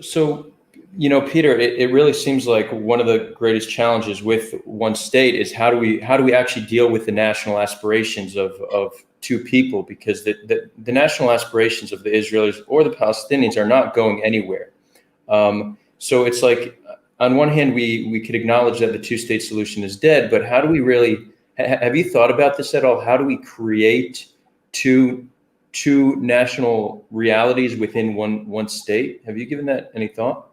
So, Peter, it really seems like one of the greatest challenges with one state is how do we actually deal with the national aspirations of two people? Because the national aspirations of the Israelis or the Palestinians are not going anywhere. So it's like, on one hand, we could acknowledge that the two-state solution is dead, but how do we really, have you thought about this at all? How do we create two national realities within one state? Have you given that any thought?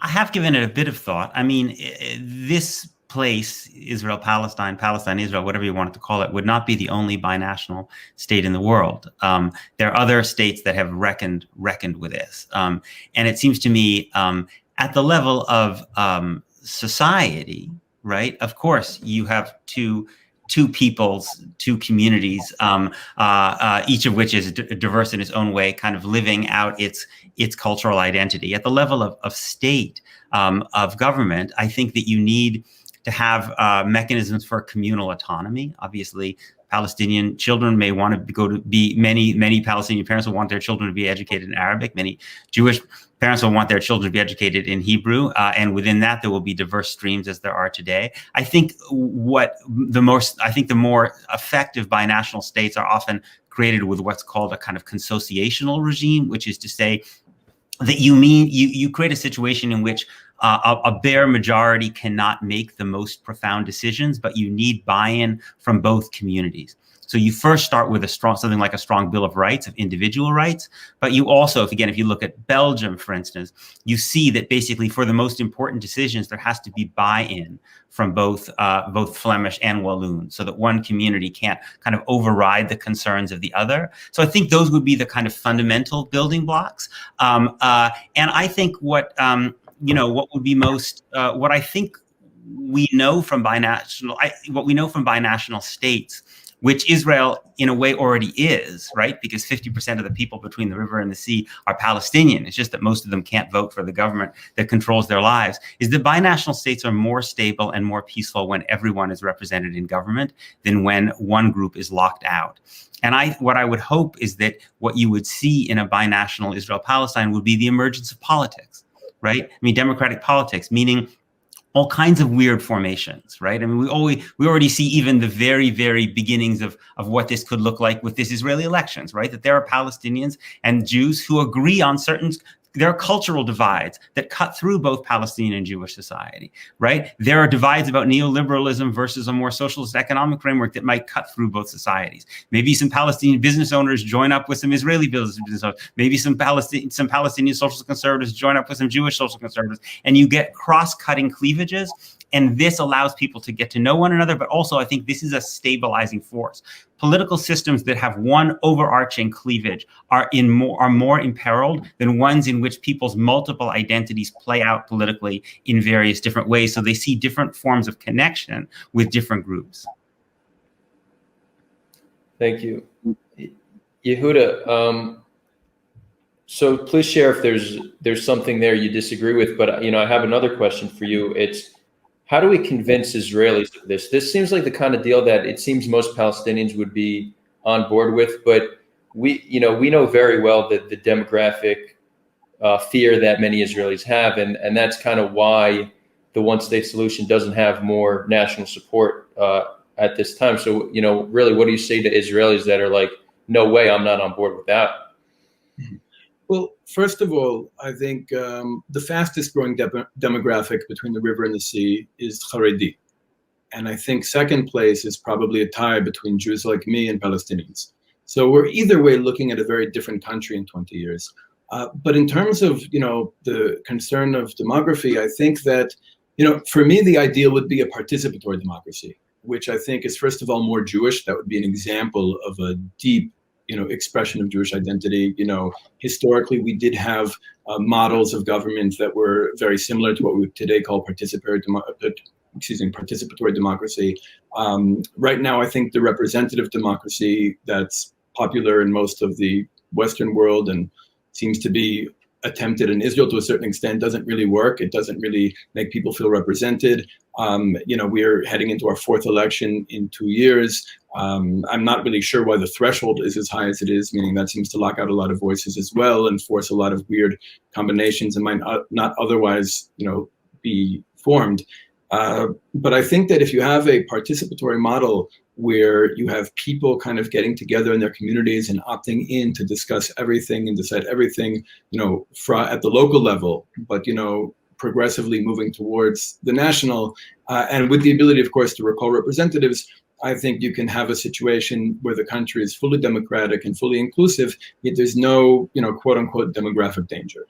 I have given it a bit of thought. I mean, this place, Israel, Palestine, Palestine, Israel, whatever you want to call it, would not be the only binational state in the world. There are other states that have reckoned with this. And it seems to me, at the level of society, right? Of course, you have two peoples, two communities, each of which is diverse in its own way, kind of living out its cultural identity. At the level of state, of government, I think that you need to have mechanisms for communal autonomy. Obviously, Palestinian children may want to many Palestinian parents will want their children to be educated in Arabic. Many Jewish parents will want their children to be educated in Hebrew. And within that, there will be diverse streams as there are today. I think the more effective binational states are often created with what's called a kind of consociational regime, which is to say that you create a situation in which a bare majority cannot make the most profound decisions, but you need buy-in from both communities. So you first start with something like a strong Bill of Rights, of individual rights, but you also, if you look at Belgium, for instance, you see that basically for the most important decisions, there has to be buy-in from both Flemish and Walloon, so that one community can't kind of override the concerns of the other. So I think those would be the kind of fundamental building blocks. And I think what would be most, what I think we know from binational states, which Israel in a way already is, right? Because 50% of the people between the river and the sea are Palestinian. It's just that most of them can't vote for the government that controls their lives. Is that binational states are more stable and more peaceful when everyone is represented in government than when one group is locked out. And what I would hope is that what you would see in a binational Israel-Palestine would be the emergence of politics, right? I mean, democratic politics, meaning all kinds of weird formations, right? I mean, we already see even the very, very beginnings of what this could look like with this Israeli elections, right? That there are Palestinians and Jews who agree on there are cultural divides that cut through both Palestinian and Jewish society, right? There are divides about neoliberalism versus a more socialist economic framework that might cut through both societies. Maybe some Palestinian business owners join up with some Israeli business owners. Maybe some Palestinian social conservatives join up with some Jewish social conservatives, and you get cross-cutting cleavages. And this allows people to get to know one another, but also I think this is a stabilizing force. Political systems that have one overarching cleavage are more imperiled than ones in which people's multiple identities play out politically in various different ways. So they see different forms of connection with different groups. Thank you. Yehuda, so please share if there's something there you disagree with, but I have another question for you. It's, how do we convince Israelis of this? This seems like the kind of deal that it seems most Palestinians would be on board with, but we know very well that the demographic fear that many Israelis have, and that's kind of why the one-state solution doesn't have more national support at this time. So, really, what do you say to Israelis that are like, no way, I'm not on board with that? Well, first of all, I think the fastest growing demographic between the river and the sea is Haredi. And I think second place is probably a tie between Jews like me and Palestinians. So we're either way looking at a very different country in 20 years. But in terms of, the concern of demography, I think that, for me, the ideal would be a participatory democracy, which I think is, first of all, more Jewish. That would be an example of a deep expression of Jewish identity. Historically, we did have models of government that were very similar to what we today call participatory democracy. Right now, I think the representative democracy that's popular in most of the Western world and seems to be attempted in Israel to a certain extent doesn't really work. It doesn't really make people feel represented. We're heading into our fourth election in 2 years. I'm not really sure why the threshold is as high as it is, meaning that seems to lock out a lot of voices as well and force a lot of weird combinations that might not otherwise, be formed. But I think that if you have a participatory model where you have people kind of getting together in their communities and opting in to discuss everything and decide everything, at the local level, but, progressively moving towards the national, and with the ability, of course, to recall representatives, I think you can have a situation where the country is fully democratic and fully inclusive, yet there's no, quote unquote, demographic danger.